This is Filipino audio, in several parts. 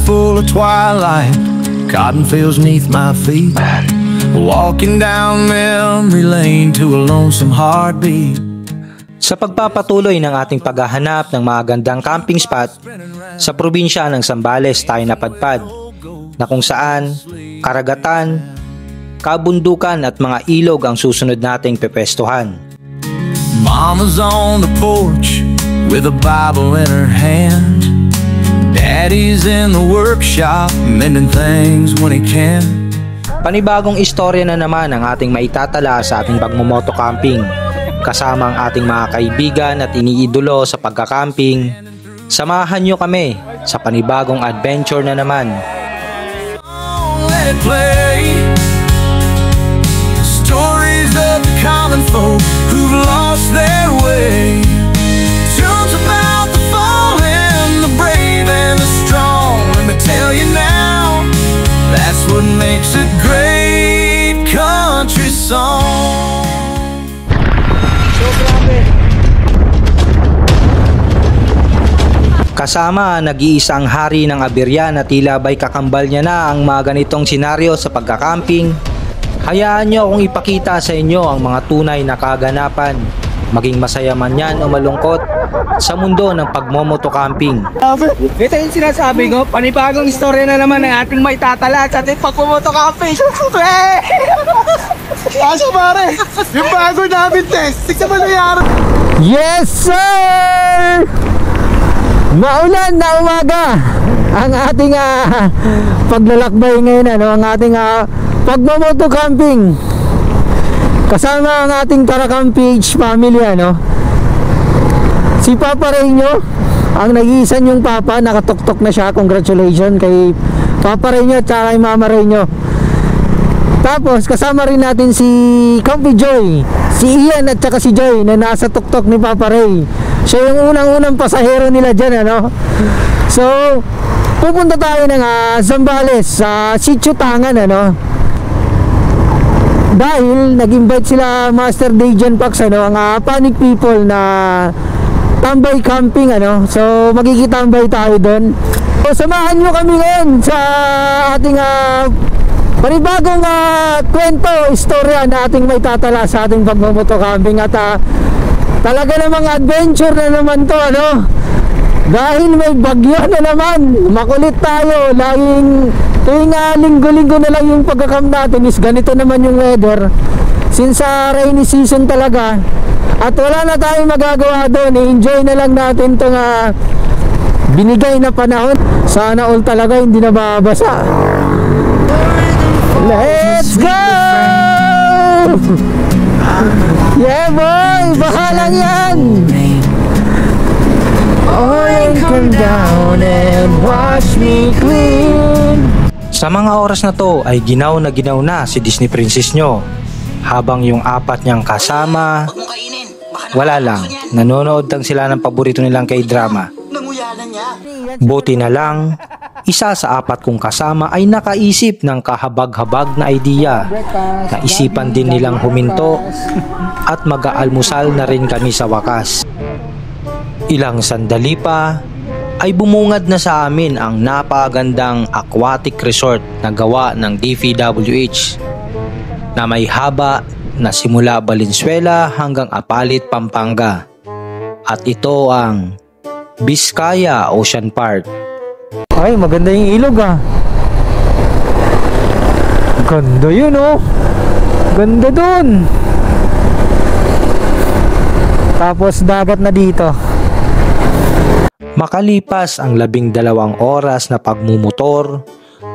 full of twilight, cotton fields neath my feet, walking down memory lane to a lonesome heartbeat. Sa pagpapatuloy ng ating paghahanap ng mga gandang camping spot, sa probinsya ng Zambales tayo napadpad, na kung saan karagatan, kabundukan at mga ilog ang susunod nating pepwestuhan. Mama's on the porch with a Bible in her hand. Daddy's in the workshop mending things when he can. Panibagong istorya na naman ang ating maitatala sa ating pagmomoto camping, kasama ang ating mga kaibigan at iniidolo sa pagkakamping. Samahan nyo kami sa panibagong adventure na naman. Let it play. Stories of the common folk who've lost their way. Tunes about the fallen, the brave and the strong. Let me tell you now, that's what makes a great country song. Kasama nag-iisang hari ng aberya na tila ba'y kakambal niya na ang mga ganitong senaryo sa pagkakamping. Hayaan nyo akong ipakita sa inyo ang mga tunay na kaganapan, maging masaya man yan o malungkot, sa mundo ng pagmomoto camping. Ito yung sinasabi ko, panibagong istorya na naman ang ating maitatala sa ating pagmomoto camping. Asa pare, yung bago namin test, tignan mo nangyari. Yes sir! Maulan na umaga ang ating paglalakbay ngayon, ang ating pagmomoto camping kasama ang ating Tarakam PH family, si Papa Reño, ang nag-iisa niyong papa, nakatuktok na siya. Congratulations kay Papa Reño at kay Mama Reño. Tapos kasama rin natin si Campy Joy, si Ian at saka si Joy na nasa tuktok ni Papa Ray. Siya yung unang pasahero nila dyan, So pupunta tayo ng Zambales sa Sitio Tangan, dahil nag-invite sila Master Dejan Pax, ang Panic People na tambay camping, so magkikitambay tayo doon. So samahan nyo kami ngayon sa ating panibagong kwento, istorya na ating may tatala sa ating pagmomoto camping. At talaga namang adventure na naman to, dahil may bagyo na naman. Makulit tayo, laging tuwing linggo-linggo na lang yung pagkakam natin is ganito naman yung weather, since rainy season talaga. At wala na tayong magagawa doon, enjoy na lang natin itong binigay na panahon. Sana all talaga hindi na babasa. Let's go! Yeah boy, bahalang yan. Oh, come down and wash me clean. Sa mga oras na to ay ginaw na si Disney Princess nyo, habang yung apat niyang kasama wala lang, nanonood lang sila ng paborito nilang K-drama. Buti na lang, isa sa apat kong kasama ay nakaisip ng kahabag-habag na idea. Naisipan din nilang huminto at mag-aalmusal na rin kami sa wakas. Ilang sandali pa ay bumungad na sa amin ang napakagandang aquatic resort na gawa ng DPWH na may haba na simula Valenzuela hanggang Apalit, Pampanga. At ito ang Vizcaya Ocean Park. Ay, maganda yung ilog Ganda yun, ganda dun. Tapos dagat na dito. Makalipas ang 12 oras na pagmumotor,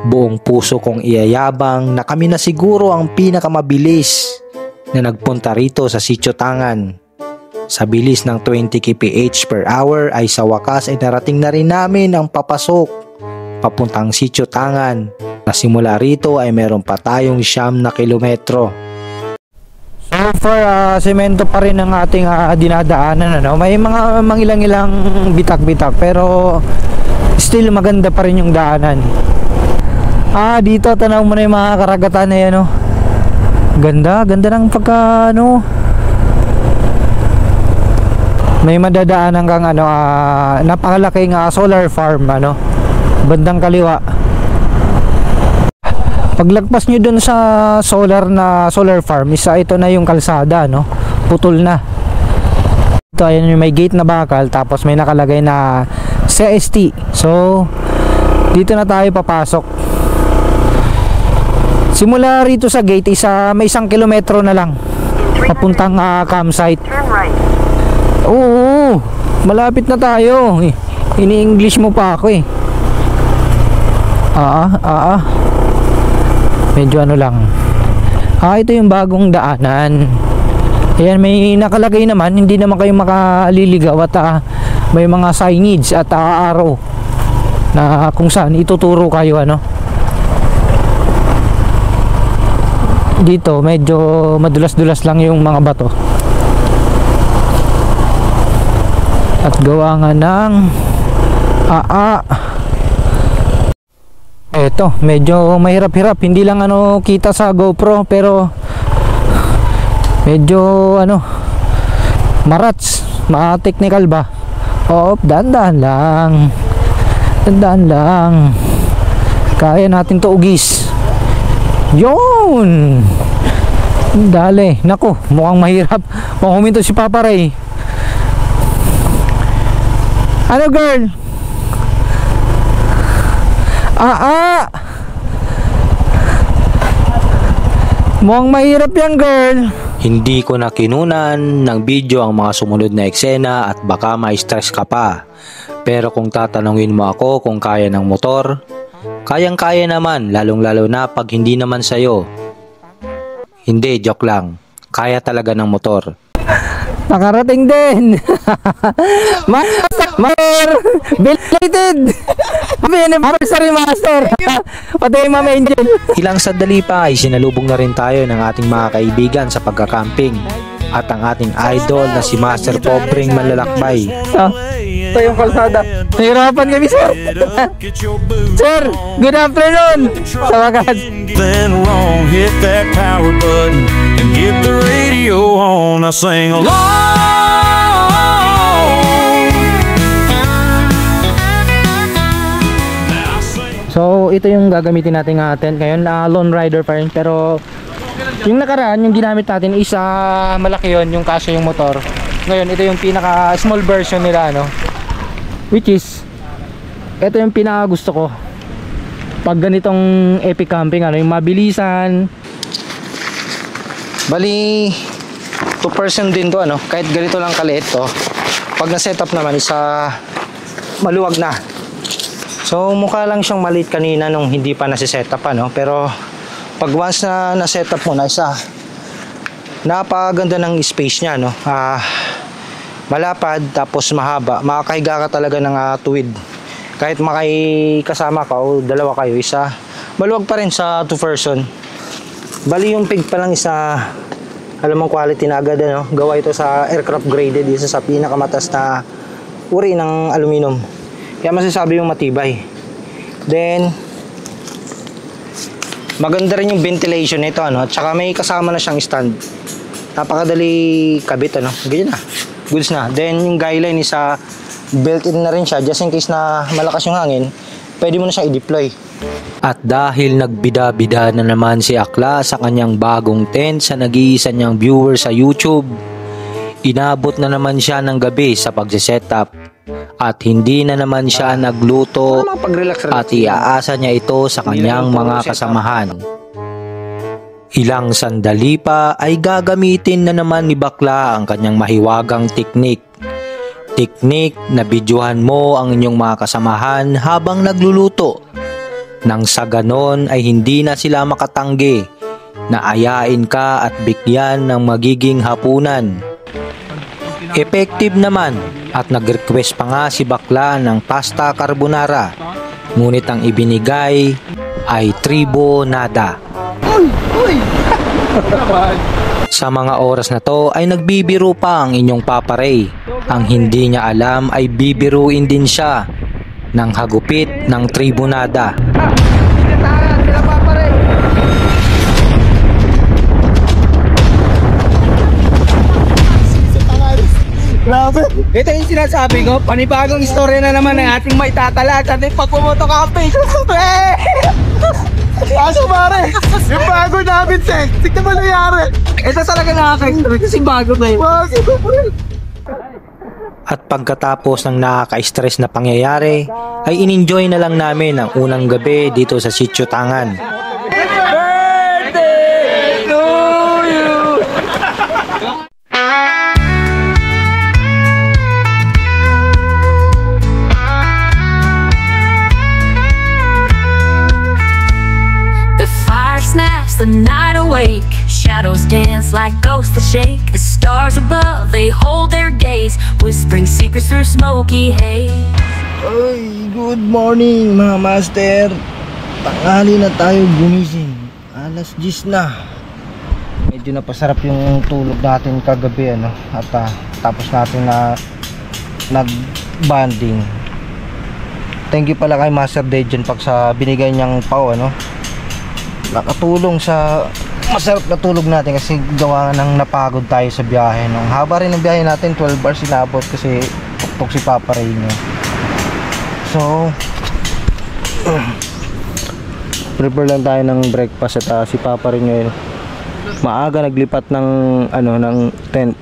buong puso kong iyayabang na kami na siguro ang pinakamabilis na nagpunta rito sa Sitio Tangan. Sa bilis ng 20 kph per hour ay sa wakas ay narating na rin namin ang papasok papuntang Sitio Tangan, na simula rito ay meron pa tayong 9 na kilometro. So far, semento pa rin ang ating dinadaanan, may mga mangilang-ilang bitak-bitak, pero still maganda pa rin yung daanan. Dito tanaw mo na yung mga karagatan na yan, ganda ng pagka may madadaanan kang napakalaking solar farm, bandang kaliwa. Paglagpas nyo dun sa solar farm, ito na yung kalsada, no? Putol na. Ito, ayan yung may gate na bakal, tapos may nakalagay na CST. So, dito na tayo papasok. Simula rito sa gate, may 1 kilometro na lang papuntang campsite. Oo, malapit na tayo. Ini-English mo pa ako eh. Medyo ano lang. Ito yung bagong daanan. Ayan, may nakalagay naman, hindi naman kayo makaliligaw at may mga signage at arrow na kung saan ituturo kayo, ano. Dito medyo madulas-dulas lang yung mga bato. At gawa nga ng eto, medyo mahirap-hirap, hindi lang kita sa GoPro, pero medyo marats, ma-technical ba. Dandan lang, kaya natin to ugis. Yun, dali, naku, mukhang mahirap. Huminto si Papa Ray. Ano, girl? Mukhang mahirap yan, girl. Hindi ko na kinunan ng video ang mga sumunod na eksena at baka ma-stress ka pa. Pero kung tatanungin mo ako kung kaya ng motor, kayang-kaya naman, lalong-lalo na pag hindi naman sa'yo. Hindi, joke lang. Kaya talaga ng motor. Nakarating din. Master belated. Anniversary, Master. Pati Ma'am Angel. Ilang sandali pa ay sinalubong na rin tayo ng ating mga kaibigan sa pagkakamping at ang ating idol na si Master Pobreng Manlalakbay. Ito yung kalsada. Nahirapan kami, sir. Sir, good afternoon. Sa wakas. Then wrong, hit that power button and get the radio on. I sing along. So, ito yung gagamitin natin tent ngayon. Lone rider pa rin, pero yung nakaraan, yung ginamit natin is malaki yon, yung kaso yung motor. Ngayon, ito yung pinaka small version nila, which is ito yung pinaka gusto ko pag ganitong epic camping, yung mabilisan. Bali 2% din to, kahit ganito lang kaliit to. Pag na-set up naman isa maluwag na. So mukha lang siyang maliit kanina nung hindi pa nasi-set up, pero pag once na na-set up mo na, napakaganda ng space niya, malapad tapos mahaba. Makakahiga ka talaga ng tuwid. Kahit makikasama ka o dalawa kayo, maluwag pa rin sa 2 person. Bali yung pig pa lang alam mong quality na agad, gawa ito sa aircraft graded, isa sa pinakamatas na uri ng aluminum. Kaya masasabi yung matibay. Then maganda rin yung ventilation nito, at saka may kasama na siyang stand. Napakadali kabit, ganyan na. Goods na. Then yung guy line built-in na rin siya, just in case na malakas yung hangin, pwede mo na siya i-deploy. At dahil nagbida-bida na naman si Akla sa kanyang bagong tent sa nag-iisa niyang viewer sa YouTube, inabot na naman siya ng gabi sa pagsisetup at hindi na naman siya nagluto at iaasa niya ito sa kanyang mga kasamahan. Ilang sandali pa ay gagamitin na naman ni Bakla ang kanyang mahiwagang teknik. Teknik na bidyuhan mo ang inyong mga kasamahan habang nagluluto. Nang sa ganon ay hindi na sila makatanggi na ayain ka at bigyan ng magiging hapunan. Effective naman at nag-request pa nga si Bakla ng pasta carbonara, ngunit ang ibinigay ay tribo nada. Sa mga oras na to ay nagbibiro pa ang inyong Papa Ray. Ang hindi niya alam ay bibiruin din siya ng hagupit ng tribo nada. Grabe. Ito yung sinasabi ko, panibagong istorya na naman ang ating may tatala sa ating pagpumotocamping. Kaso pare, yung bago namin sex, tignan mo nangyari. Ito talaga nakaka-stress kasi bago na yun. At pagkatapos ng nakaka-stress na pangyayari, ay in-enjoy na lang namin ang unang gabi dito sa Sitio Tangan. Birthday to you! The fire snaps the night awake. Shadows dance like ghosts that shake. The stars above, they hold their gaze, whispering secrets through smoky haze. Ay, good morning mga master. Tanghali na tayo gumising. Alas 10 na. Medyo napasarap yung tulog natin kagabi ano. At tapos natin na nag-banding. Thank you pala kay Master Dejan pag sa binigay niyang pau ano. Nakatulong sa masarap na tulog natin kasi gawa ng napagod tayo sa biyahe no? Haba rin ng biyahe natin, 12 hours sinabot kasi tuktok si Papa Reyno. So prepare lang tayo ng breakfast at si Papa Reyno maaga naglipat ng ano ng tent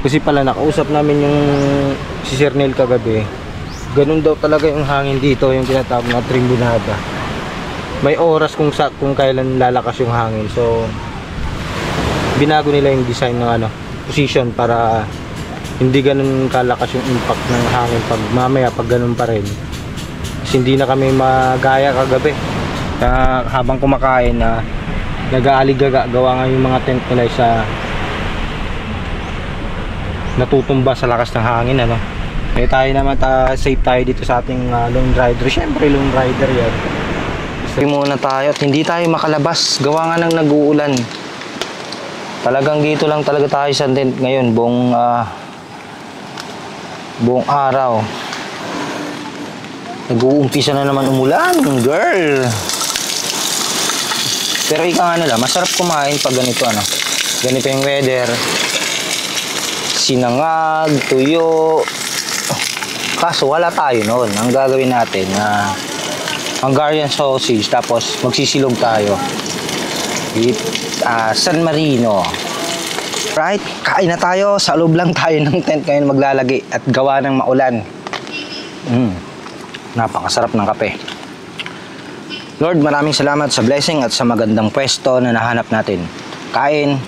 kasi pala nakausap namin yung si Sir Neil kagabi. Ganun daw talaga yung hangin dito, yung tinatawag na trimbunada. May oras kung kailan lalakas yung hangin. So binago nila yung design ng position para hindi ganun kalakas yung impact ng hangin pag mamaya pag ganun pa rin. Kasi hindi na kami magaya kagabi. Habang kumakain na nag-aaligaga gawa nga yung mga tent nila sa natutumba sa lakas ng hangin ano. Kaya tayo naman safe tayo dito sa ating lone rider. Syempre lone rider yan. Muna tayo at hindi tayo makalabas gawa nga ng nag-uulan. Talagang dito lang talaga tayo sa tent ngayon buong araw. Nag-uumpisa na naman umulan, girl. Pero ika nga nila, masarap kumain pag ganito ganito yung weather. Sinangag, tuyo. Kaso wala tayo noon. Ang gagawin natin Hungarian sausage, tapos magsisilog tayo with San Marino. Right, kain na tayo. Sa loob lang tayo ng tent ngayon maglalagay at gawa ng maulan. Napakasarap ng kape. Lord, maraming salamat sa blessing at sa magandang pwesto na nahanap natin. Kain.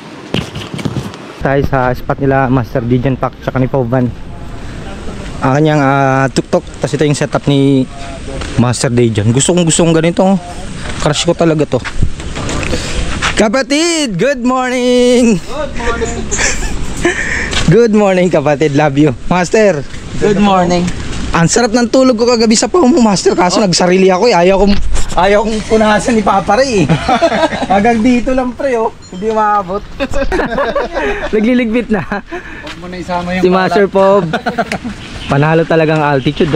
Tayo sa spot nila Master Dejan Pak tsaka ni Pauvan. Ang kanyang tuktok. Tapos ito yung setup ni Master Dejan. Gustong ganito. Crush ko talaga to. Kapatid, good morning. Good morning. Good morning kapatid, love you. Master, Good morning. ang sarap ng tulog ko kagabi sa pao mo, Master. Kaso nagsarili ako Ayaw kong punasan ni Papa Ray Hanggang dito lang pre hindi maabot. Nagliligpit na. Huwag mo na isama yung Si Master Pob. Panalo talagang altitude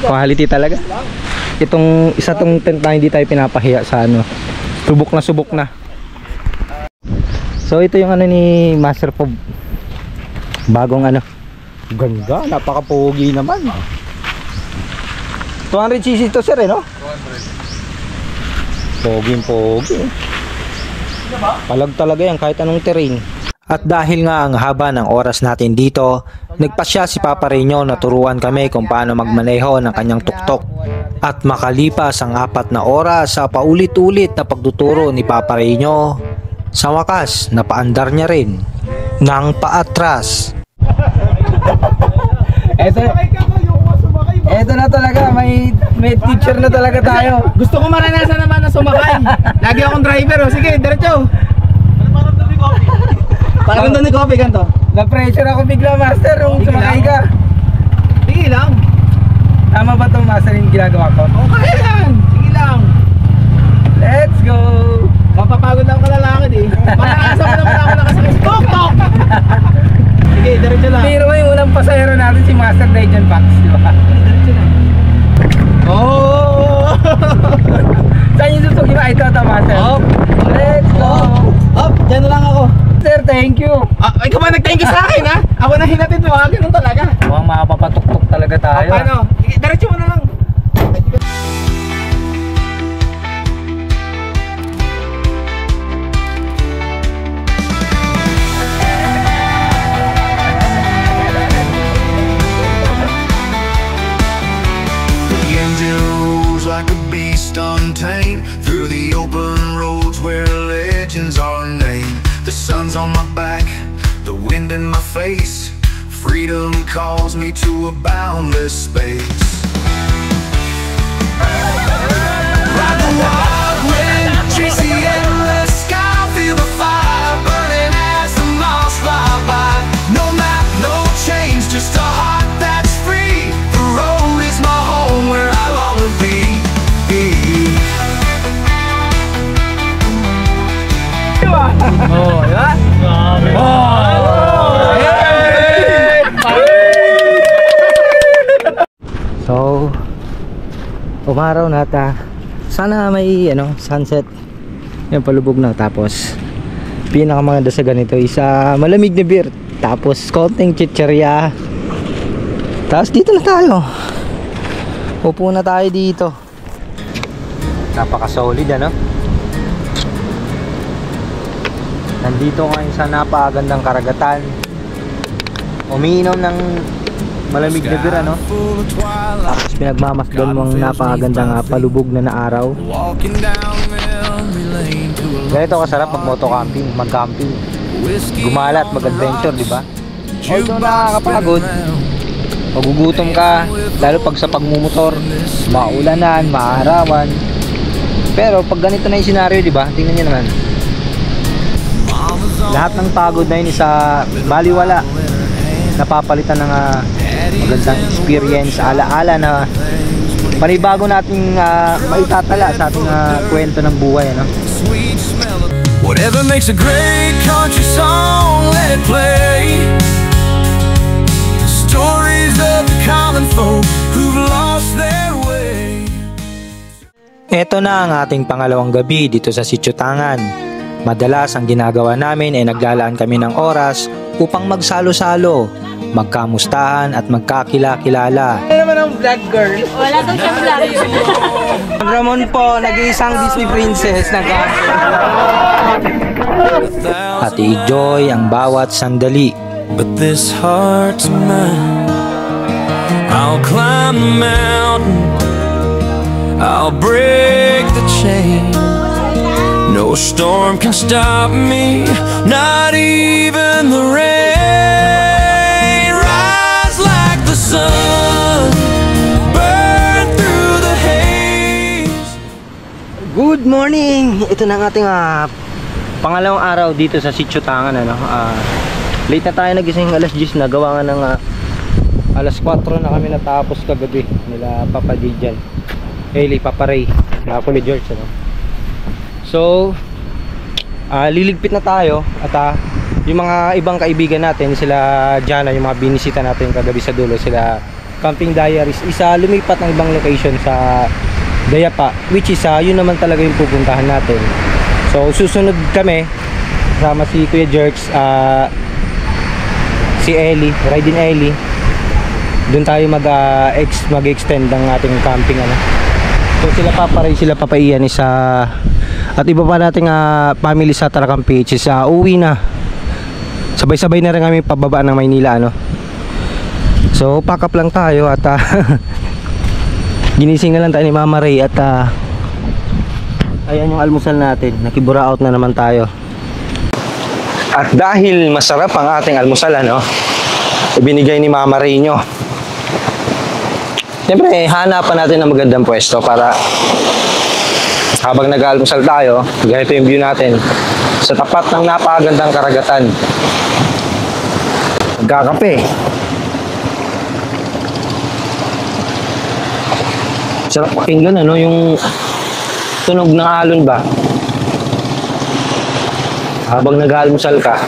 Quality talaga. Itong isa tong tent na hindi tayo pinapahiya sa subok na. So ito yung ni Master Pob. Bagong ganda, napaka-pogi naman. 200cc to sir no? 200. Pogi. Palag talaga yan kahit anong terrain. At dahil nga ang haba ng oras natin dito, nagpasya si Papa Reyno na turuan kami kung paano magmaneho ng kanyang tuktok. At makalipas ang 4 na oras sa paulit-ulit na pagtuturo ni Papa Reyno, sa wakas napaandar niya rin ng paatras. Eto na talaga, may teacher na talaga tayo. Gusto ko maranasan naman na sumakay. Lagi akong driver Sige, diretso. Parang doon ni coffee ganito. Na-pressure ako bigla Master nung sumakay ka. Sige lang. Tama ba itong Master yung ginagawa ko? Okay yan. Sige lang. Let's go. Mapapagod lang kalalaki Maranasan mo naman ako nakasakay. Tok! Sige, diretso lang. Pero yung unang pasahero natin si Master Dejan Pax, di ba? Diretso lang. Oh! Saan yung susugin ba? Ito, Master. Up! Let's go! Up! Diyan na lang ako. Sir, thank you. Ikaw ba nag-thank you sa akin, ha? Ako na hinatid mo, ha? Ganun talaga. Mukhang mapapatuktok talaga tayo. Paano? Diretso mo na lang. The engine rolls like a beast untamed through the open roads where legends are named. The sun's on my back, the wind in my face. Freedom calls me to a boundless space. Ride the wild wind, chase the endless sky, feel the fire burning as the miles fly by. No map, no change, just a heart that's free. The road is my home where I long to be. Oh, diba? So, umaraw na ta. Sana may sunset. Yan, palubog na. Tapos, pinakamaganda sa ganito isa malamig na beer. Tapos, konting chicherya. Tapos, dito na tayo. Upo na tayo dito. Napaka-solid, Nandito ngayon sa napakagandang karagatan. Umiinom ng malamig na beer, Tapos pinagmamasdan mo ang napakagandang palubog na araw. Ganito kasarap pag moto camping, mag-camping. Gumala at mag-adventure, di ba? Although nakakapagod, magugutom ka, lalo pag sa pagmumotor, maulanan, maarawan. Pero pag ganito na yung senaryo, di ba? Tingnan niyo naman. Lahat ng pagod na yun isa baliwala. Napapalitan ng magandang experience, alaala na panibago nating maitatala sa ating kwento ng buhay, Whatever makes a great country song, let it play. Stories of the common folk who've lost their way. Ito na ang ating pangalawang gabi dito sa Sitio Tangan. Madalas ang ginagawa namin ay naglalaan kami ng oras upang magsalo-salo, magkamustahan at magkakilala. Ano naman ang vlog girl? Wala daw siyang vlog. Ramon po, nag-iisang Disney princess. At i-enjoy ang bawat sandali. But this heart's mine. I'll climb the mountain, I'll break the chain. No storm can stop me, not even the rain. Rise like the sun, burn through the haze. Good morning! Ito na ang ating pangalawang araw dito sa Sitio Tangan. Late na tayo nagising, alas 10 na. Gawa nga ng alas 4 na kami natapos kagabi nila Papa Dijan, Papa Ray, ako ni George. So, liligpit na tayo at yung mga ibang kaibigan natin, sila Jana, yung mga binisita natin kagabi sa dulo, sila Camping Diaries, isa lumipat ng ibang location sa Dayapa, which is yun naman talaga yung pupuntahan natin. So, susunod kami kasama si Kuya Jerks, si Ellie, Riding Ellie. Doon tayo mag-extend ng ating camping, So, sila Papa Ray, sila Papa Ian, at iba pa nating family sa Tarakang PH is uwi na. Sabay-sabay na rin kami pababa ng Maynila, So pack up lang tayo at ginising na lang tayo ni Mama Ray at ayan yung almusal natin. Nakibura out na naman tayo. At dahil masarap ang ating almusal, ibinigay ni Mama Ray nyo. Siyempre, hanapan natin ng magandang pwesto para habang nag-almusal tayo, ganito yung view natin sa tapat ng napakagandang karagatan. Magkakape. Sarap pakinggan, yung tunog ng alon ba? Habang nag-almusal ka.